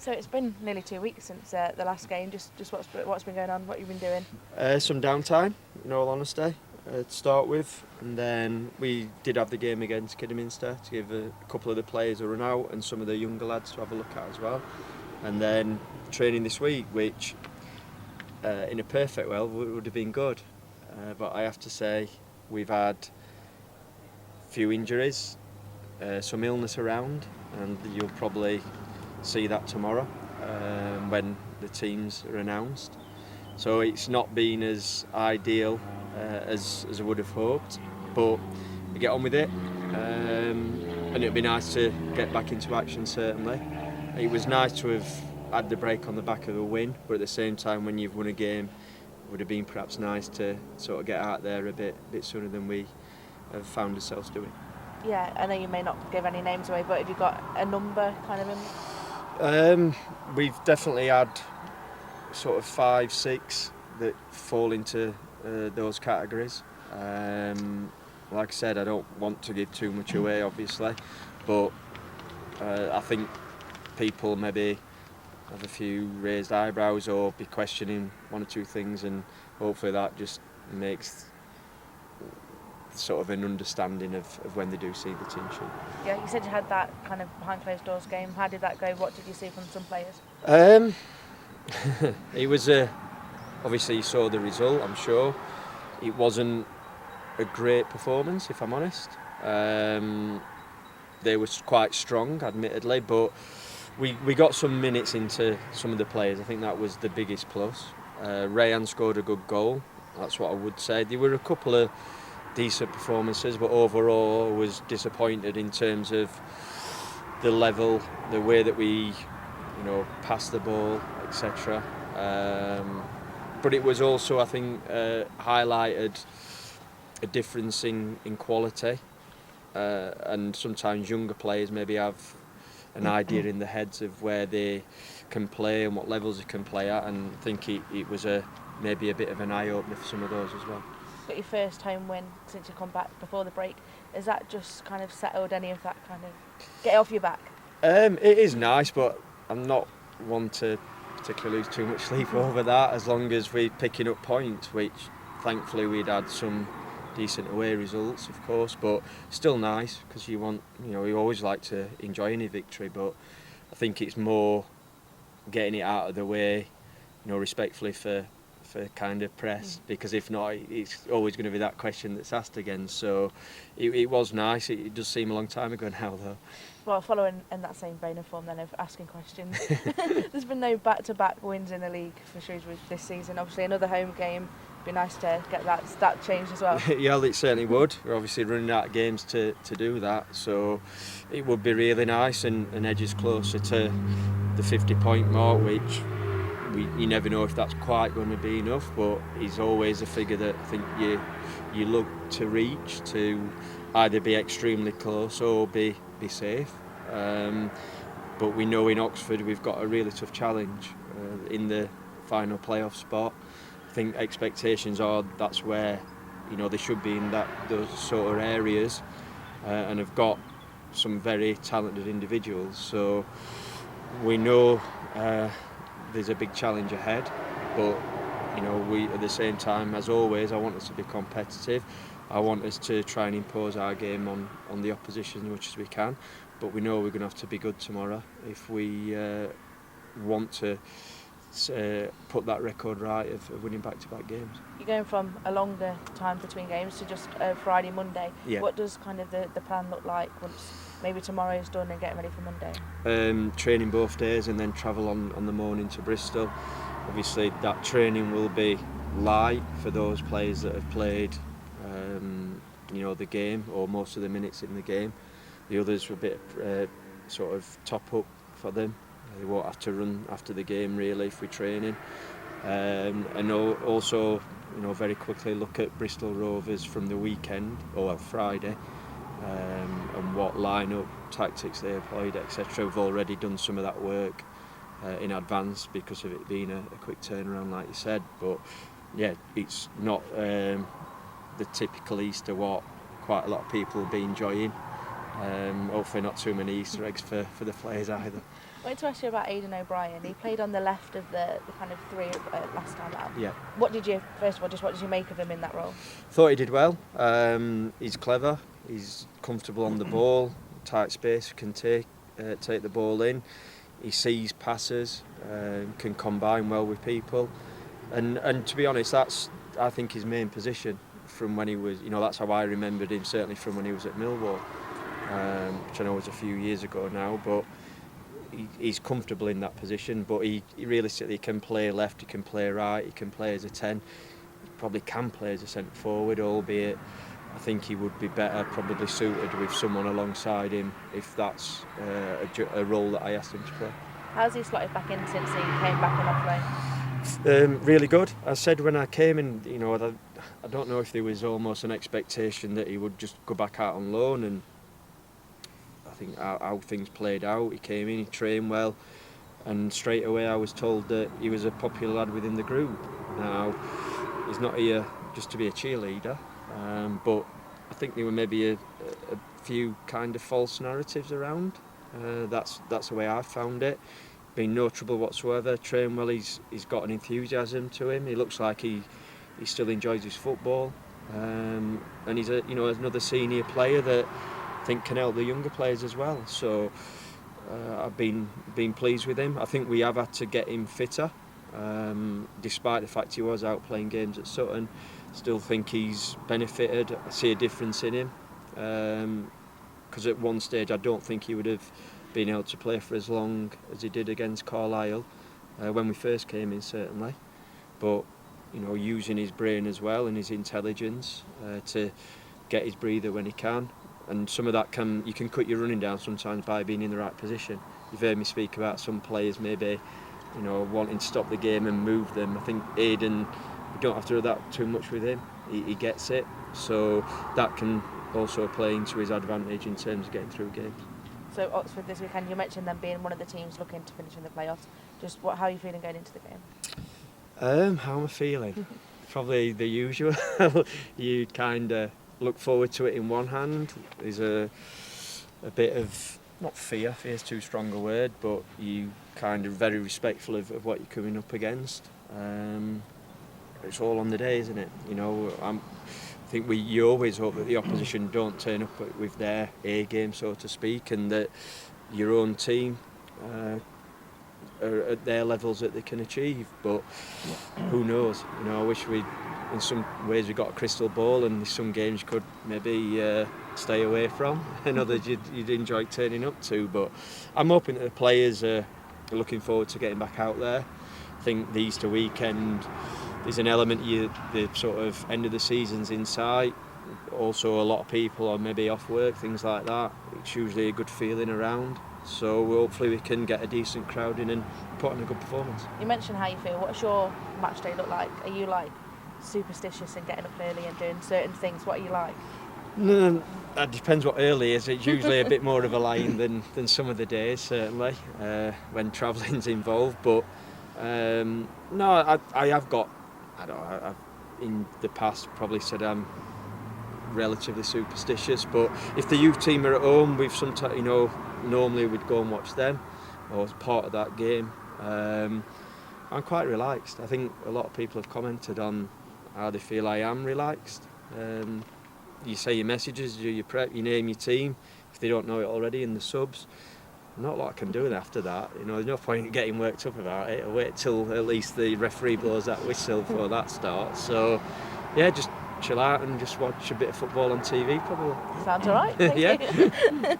So it's been nearly 2 weeks since the last game. Just what's been going on? What you've been doing? Some downtime, in all honesty, to start with, and then we did have the game against Kidderminster to give a couple of the players a run out and some of the younger lads to have a look at as well. And then training this week, which in a perfect world would have been good, but I have to say we've had a few injuries, some illness around, and you'll probably see that tomorrow when the teams are announced. So it's not been as ideal as I would have hoped, but we get on with it, and it'd be nice to get back into action. Certainly, it was nice to have had the break on the back of a win, but at the same time, when you've won a game, it would have been perhaps nice to sort of get out there a bit sooner than we have found ourselves doing. Yeah, I know you may not give any names away, but have you got a number kind of in? We've definitely had sort of 5, 6 that fall into those categories. Like I said, I don't want to give too much away, obviously, but I think people maybe have a few raised eyebrows or be questioning one or two things, and hopefully that just makes sort of an understanding of when they do see the team sheet. Yeah, you said you had that kind of behind closed doors game. How did that go? What did you see from some players? It was obviously you saw the result, I'm sure. It wasn't a great performance, if I'm honest. They were quite strong, admittedly, but we got some minutes into some of the players. I think that was the biggest plus. Rayan scored a good goal, that's what I would say. There were a couple of decent performances, but overall I was disappointed in terms of the level, the way that we passed the ball, etc. But it was also, I think, highlighted a difference in quality, and sometimes younger players maybe have an idea in their heads of where they can play and what levels they can play at, and I think it was maybe a bit of an eye-opener for some of those as well. Got your first home win since you come back before the break. Is that just kind of settled any of that kind of get it off your back? It is nice, but I'm not one to particularly lose too much sleep over that, as long as we're picking up points, which thankfully we'd had some decent away results, of course, but still nice, because you always like to enjoy any victory, but I think it's more getting it out of the way, respectfully for kind of press, because if not, it's always going to be that question that's asked again. So it was nice. It does seem a long time ago now, though. Well, following in that same vein of form then of asking questions, there's been no back-to-back wins in the league for Shrewsbury this season. Obviously another home game, it'd be nice to get that changed as well. Yeah, it certainly would. We're obviously running out of games to do that, so it would be really nice and edges closer to the 50-point mark, which you never know if that's quite going to be enough, but he's always a figure that I think you look to reach, to either be extremely close or be safe. But we know in Oxford we've got a really tough challenge in the final playoff spot. I think expectations are that's where they should be in those sort of areas, and have got some very talented individuals. So we know there's a big challenge ahead, but we at the same time, as always, I want us to be competitive. I want us to try and impose our game on the opposition as much as we can, but we know we're going to have to be good tomorrow if we want to put that record right of winning back-to-back games. You're going from a longer time between games to just Friday, Monday. Yeah. What does kind of the plan look like once maybe tomorrow's done and getting ready for Monday? Training both days and then travel on the morning to Bristol. Obviously that training will be light for those players that have played the game or most of the minutes in the game. The others were a bit sort of top up for them. They won't have to run after the game really if we're training. And also very quickly look at Bristol Rovers from the weekend or Friday, and what line-up tactics they employed, etc. We've already done some of that work in advance because of it being a quick turnaround, like you said. But yeah, it's not the typical Easter what quite a lot of people will be enjoying. Hopefully not too many Easter eggs for the players either. I wanted to ask you about Aiden O'Brien. He played on the left of the kind of three last time out. Yeah. What did you, first of all, what did you make of him in that role? Thought he did well. He's clever. He's comfortable on the ball, tight space, can take the ball in. He sees passes, can combine well with people, and to be honest, that's I think his main position from when he was. That's how I remembered him, certainly from when he was at Millwall, which I know was a few years ago now, but. He's comfortable in that position, but he realistically can play left, he can play right, he can play as a 10, he probably can play as a centre forward, albeit I think he would be better probably suited with someone alongside him if that's a role that I asked him to play. How's he slotted back in since he came back on off loan? Really good. I said when I came in, I don't know if there was almost an expectation that he would just go back out on loan, and I think how things played out. He came in, he trained well, and straight away I was told that he was a popular lad within the group. Now, he's not here just to be a cheerleader, but I think there were maybe a few kind of false narratives around. That's the way I found it. Been no trouble whatsoever, trained well, he's got an enthusiasm to him, he looks like he still enjoys his football, and he's another senior player that I think can help the younger players as well. So I've been pleased with him. I think we have had to get him fitter, despite the fact he was out playing games at Sutton. Still think he's benefited. I see a difference in him, because at one stage I don't think he would have been able to play for as long as he did against Carlisle when we first came in, certainly. But using his brain as well and his intelligence to get his breather when he can. And some of that you can cut your running down sometimes by being in the right position. You've heard me speak about some players maybe, wanting to stop the game and move them. I think Aiden, you don't have to do that too much with him. He gets it, so that can also play into his advantage in terms of getting through games. So Oxford this weekend, you mentioned them being one of the teams looking to finish in the playoffs. Just how are you feeling going into the game? How am I feeling? Probably the usual. You kind of look forward to it in one hand. There's a bit of, not fear is too strong a word, but you kind of very respectful of what you're coming up against. It's all on the day, isn't it? I think you always hope that the opposition don't turn up with their A game, so to speak, and that your own team are at their levels that they can achieve, but who knows? I wish in some ways we got a crystal ball, and some games you could maybe stay away from, and others you'd enjoy turning up to. But I'm hoping that the players are looking forward to getting back out there. I think the Easter weekend, there's an element the sort of end of the season's in sight. Also, a lot of people are maybe off work, things like that. It's usually a good feeling around. So hopefully we can get a decent crowd in and put on a good performance. You mentioned how you feel. What's your match day look like? Are you superstitious and getting up early and doing certain things? What are you like? No, that depends what early is. It's usually a bit more of a line than some of the days, certainly, when travelling's involved. But no, I have got, I've in the past probably said I'm relatively superstitious, but if the youth team are at home, we've sometimes, normally we'd go and watch them, or as part of that game. I'm quite relaxed. I think a lot of people have commented on how they feel I am relaxed. You say your messages, do your prep, you name your team, if they don't know it already, in the subs. Not a lot I can do after that. There's no point in getting worked up about it. I'll wait till at least the referee blows that whistle before that starts. So, yeah, just chill out and just watch a bit of football on TV, probably. Sounds all right. Thank you.